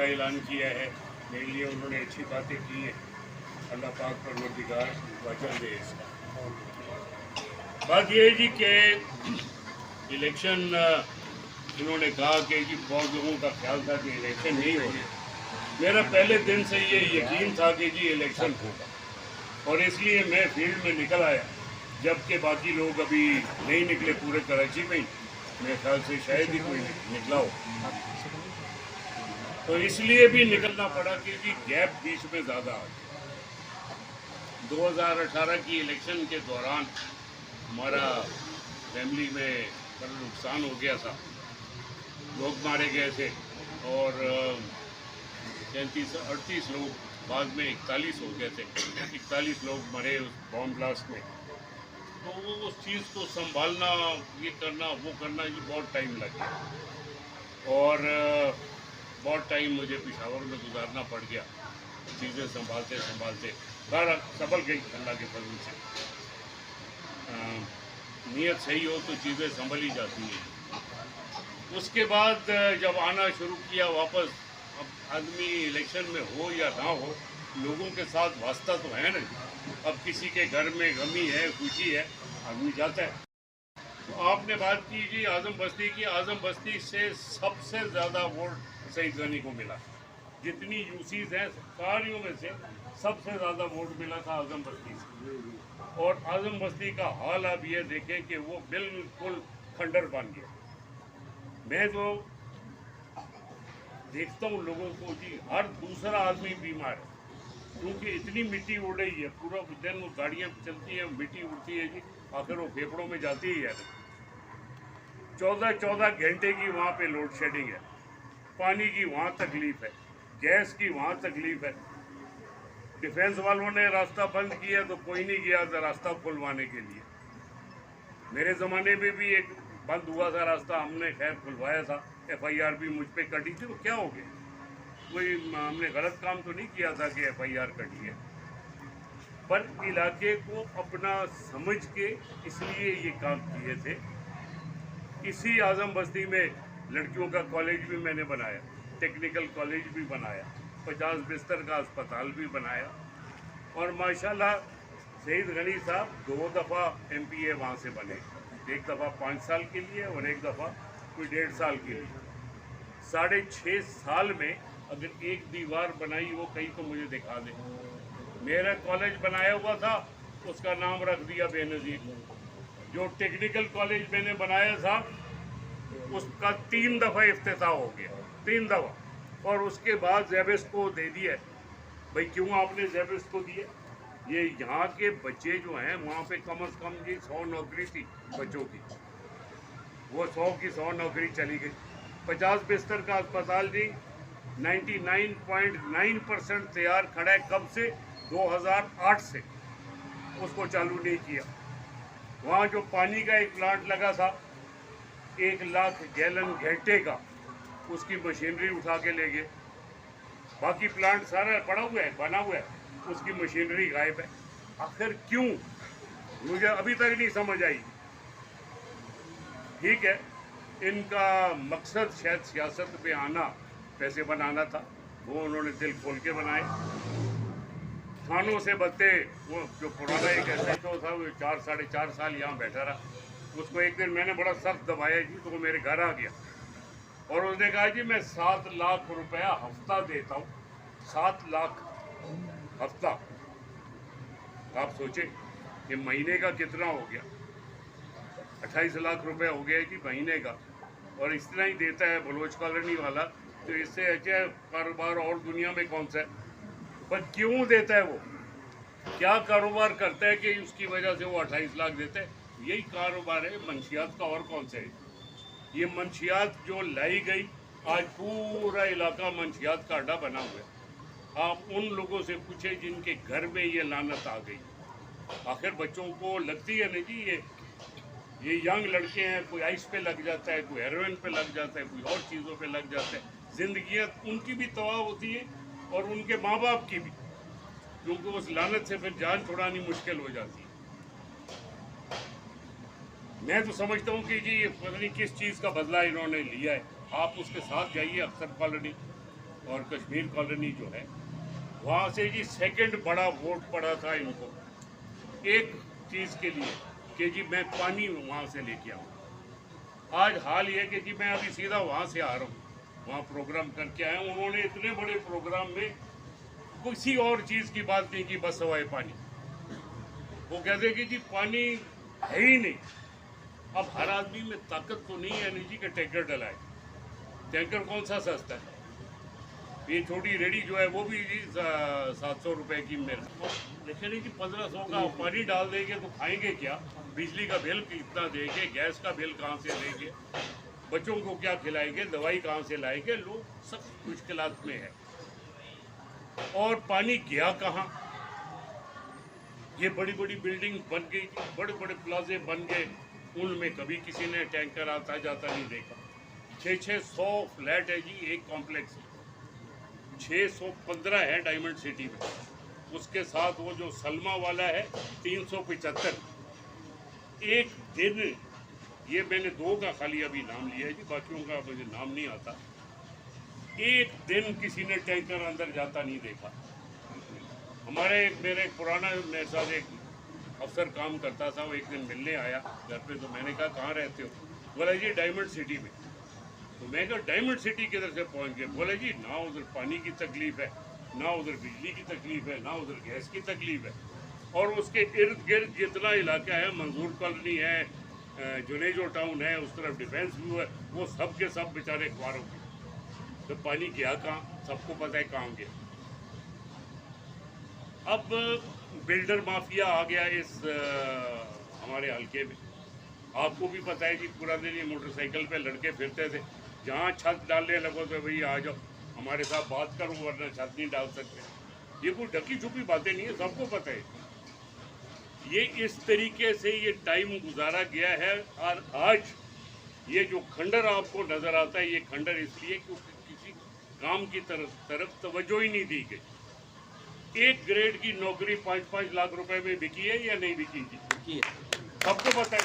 ऐलान किया है, मेरे लिए उन्होंने अच्छी बातें की हैं। अल्लाह पाक परवरदिगार वजह दे इसका। बात यह है जी कि इलेक्शन इन्होंने कहा कि जी बहुत लोगों का ख्याल था कि इलेक्शन नहीं हो रही। मेरा पहले दिन से ये यकीन था कि जी इलेक्शन होगा, और इसलिए मैं फील्ड में निकल आया, जबकि बाकी लोग अभी नहीं निकले पूरे कराची में ही। मेरे ख्याल से शायद ही कोई निकला हो, तो इसलिए भी निकलना पड़ा कि जी गैप बीच में ज़्यादा आ गया। 2018 की इलेक्शन के दौरान हमारा फैमिली में बड़ा नुकसान हो गया था, लोग मारे गए थे, और 37-38 लोग, बाद में 41 हो गए थे, 41 लोग मरे उस बॉम्ब ब्लास्ट में। तो वो उस चीज़ को संभालना, ये करना वो करना, ये बहुत टाइम लग गया, और बहुत टाइम मुझे पेशावर में गुजारना पड़ गया चीज़ें संभालते संभालते। सारा संभल गई अल्लाह के फजल से। नीयत सही हो तो चीज़ें संभल ही जाती हैं। उसके बाद जब आना शुरू किया वापस, अब आदमी इलेक्शन में हो या ना हो, लोगों के साथ वास्ता तो है ना। अब किसी के घर में गमी है, खुशी है, आदमी जाता है। तो आपने बात की जी आज़म बस्ती की। आज़म बस्ती से सबसे ज़्यादा वोट सईद गनी को मिला। जितनी यूसीज हैं सारियों में से सबसे ज़्यादा वोट मिला था आज़म बस्ती से। और आज़म बस्ती का हाल आप ये देखें कि वो बिल्कुल खंडर बन गया। मैं तो देखता हूँ लोगों को जी, हर दूसरा आदमी बीमार है, क्योंकि इतनी मिट्टी उड़ रही है। पूरा दिन वो गाड़ियाँ चलती हैं, मिट्टी उड़ती है जी, आखिर वो फेफड़ों में जाती है यार। 14 घंटे की वहाँ पे लोड शेडिंग है, पानी की वहाँ तकलीफ है, गैस की वहाँ तकलीफ है। डिफेंस वालों ने रास्ता बंद किया तो कोई नहीं गया था रास्ता खुलवाने के लिए। मेरे ज़माने में भी एक बंद हुआ था रास्ता, हमने खैर खुलवाया था, FIR भी मुझ पर कटी थी। तो क्या हो गया, कोई हमने गलत काम तो नहीं किया था कि FIR कटी है, पर इलाके को अपना समझ के इसलिए ये काम किए थे। इसी आज़म बस्ती में लड़कियों का कॉलेज भी मैंने बनाया, टेक्निकल कॉलेज भी बनाया, 50 बिस्तर का अस्पताल भी बनाया, और माशाल्लाह सईद गनी साहब 2 दफ़ा MPA वहाँ से बने, एक दफ़ा 5 साल के लिए और एक दफ़ा कोई 1.5 साल के लिए। 6.5 साल में अगर एक दीवार बनाई वो कहीं तो मुझे दिखा दे। मेरा कॉलेज बनाया हुआ था, उसका नाम रख दिया बेनज़ीर। जो टेक्निकल कॉलेज मैंने बनाया था उसका 3 दफ़ा इफ्तिताह हो गया, 3 दफ़ा, और उसके बाद ज़ेबिस्ट को दे दिया। भाई क्यों आपने ज़ेबिस्ट को दिया? ये यहाँ के बच्चे जो हैं वहाँ पे कम से कम जी 100 नौकरी थी बच्चों की, वो 100 की 100 नौकरी चली गई। 50 बिस्तर का अस्पताल जी 99.9% तैयार खड़ा है, कब से? 2008 से उसको चालू नहीं किया। वहाँ जो पानी का एक प्लांट लगा था 1 लाख गैलन घंटे का, उसकी मशीनरी उठा के ले गए। बाकी प्लांट सारा पड़ा हुआ है, बना हुआ है, उसकी मशीनरी गायब है। आखिर क्यों, मुझे अभी तक नहीं समझ आई। ठीक है, इनका मकसद शायद सियासत पे आना, पैसे बनाना था, वो उन्होंने दिल खोल के बनाए। थानों से बदते वो जो पुराना एक SHO था, वो 4-4.5 साल यहाँ बैठा रहा। उसको एक दिन मैंने बड़ा सख्त दबाया जी, तो वो मेरे घर आ गया और उसने कहा जी मैं 7 लाख रुपया हफ्ता देता हूँ, 7 लाख हफ्ता। आप सोचें कि महीने का कितना हो गया, 28 लाख रुपया हो गया जी महीने का, और इतना ही देता है बलोच कॉलोनी वाला। तो इससे अच्छा कारोबार और दुनिया में कौन सा है? पर क्यों देता है वो? क्या कारोबार करता है कि उसकी वजह से वो 28 लाख देता है? यही कारोबार है मंशियात का, और कौन सा है? ये मंशियात जो लाई गई, आज पूरा इलाका मंशियात का अड्डा बना हुआ है। आप उन लोगों से पूछे जिनके घर में ये लानत आ गई। आखिर बच्चों को लगती है ना जी, ये यंग लड़के हैं, कोई आइस पे लग जाता है, कोई हेरोइन पे लग जाता है, कोई और चीज़ों पे लग जाता है। ज़िंदगियाँ उनकी भी तबाह होती है और उनके माँ बाप की भी, क्योंकि उस लानत से फिर जान छुड़ानी मुश्किल हो जाती है। मैं तो समझता हूँ कि जी ये पता नहीं किस चीज़ का बदला इन्होंने लिया है। आप उसके साथ जाइए अख्तर कॉलोनी, और कश्मीर कॉलोनी जो है, वहाँ से जी सेकंड बड़ा वोट पड़ा था इनको एक चीज़ के लिए कि जी मैं पानी वहाँ से लेके आऊँ। आज हाल ये कि जी मैं अभी सीधा वहाँ से आ रहा हूँ, वहाँ प्रोग्राम करके आया हूँ। उन्होंने इतने बड़े प्रोग्राम में किसी और चीज़ की बात नहीं की, बस सवाए पानी। वो कहते कि जी पानी है ही नहीं। अब हर आदमी में ताकत तो नहीं है एनर्जी के टैंकर डलाए। टैंकर कौन सा सस्ता है? ये छोटी रेडी जो है वो भी जी 700 रुपए की मेरे, लेकिन जी 1500 का पानी डाल देंगे तो खाएंगे क्या? बिजली का बिल कितना देंगे? गैस का बिल कहाँ से देंगे? बच्चों को क्या खिलाएंगे? दवाई कहाँ से लाएंगे? लोग सब मुश्किलात में है। और पानी गया कहाँ? ये बड़ी बड़ी बिल्डिंग बन गई, बड़े बड़े प्लाजे बन गए, उनमें कभी किसी ने टैंकर आता जाता नहीं देखा। 600 फ्लैट है जी एक कॉम्प्लेक्स, 615 है डायमंड सिटी में, उसके साथ वो जो सलमा वाला है 375। एक दिन, ये मैंने 2 का खाली अभी नाम लिया है जी, बाकियों का मुझे नाम नहीं आता। एक दिन किसी ने टैंकर अंदर जाता नहीं देखा। हमारे मेरे एक पुराना मेरे साथ एक अफसर काम करता था, वो एक दिन मिलने आया घर पे, तो मैंने कहा कहाँ रहते हो? बोला जी डायमंड सिटी में। तो मैं कहा डायमंड सिटी किधर से पहुंच गए? बोले जी ना उधर पानी की तकलीफ है, ना उधर बिजली की तकलीफ है, ना उधर गैस की तकलीफ है, और उसके इर्द गिर्द जितना इलाका है, मंजूर कॉलोनी है, जुनेजो टाउन है, उस तरफ डिफेंस व्यू है, वो सब के सब बेचारे ख्वारों के। तो पानी गया कहाँ? सबको पता है कहाँ गया। अब बिल्डर माफिया आ गया इस हमारे हल्के में। आपको भी पता है कि पूरा दिन ये मोटरसाइकिल पे लड़के फिरते थे, जहाँ छत डालने लगो तो भैया आ जाओ हमारे साथ बात करो, वरना छत नहीं डाल सकते। ये कोई ढकी छुपी बातें नहीं है, सबको पता है। ये इस तरीके से ये टाइम गुजारा गया है। और आज ये जो खंडर आपको नजर आता है, ये खंडर इसलिए क्योंकि किसी काम की तरफ तवज्जो ही नहीं दी गई। एक ग्रेड की नौकरी 5-5 लाख रुपए में बिकी है या नहीं बिकी थी? सबको पता है।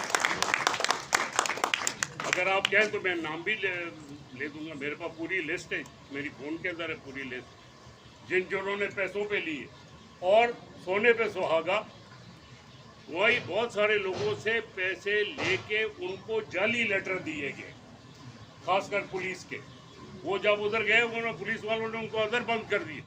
अगर आप कहें तो मैं नाम भी ले दूंगा, मेरे पास पूरी लिस्ट है, मेरी फ़ोन के अंदर है पूरी लिस्ट। जिन्होंने पैसों पे लिए और सोने पे सुहागा, वही बहुत सारे लोगों से पैसे लेके उनको जाली लेटर दिए गए, खासकर पुलिस के। वो जब उधर गए, उन्होंने पुलिस वालों ने उनको अंदर बंद कर दिए।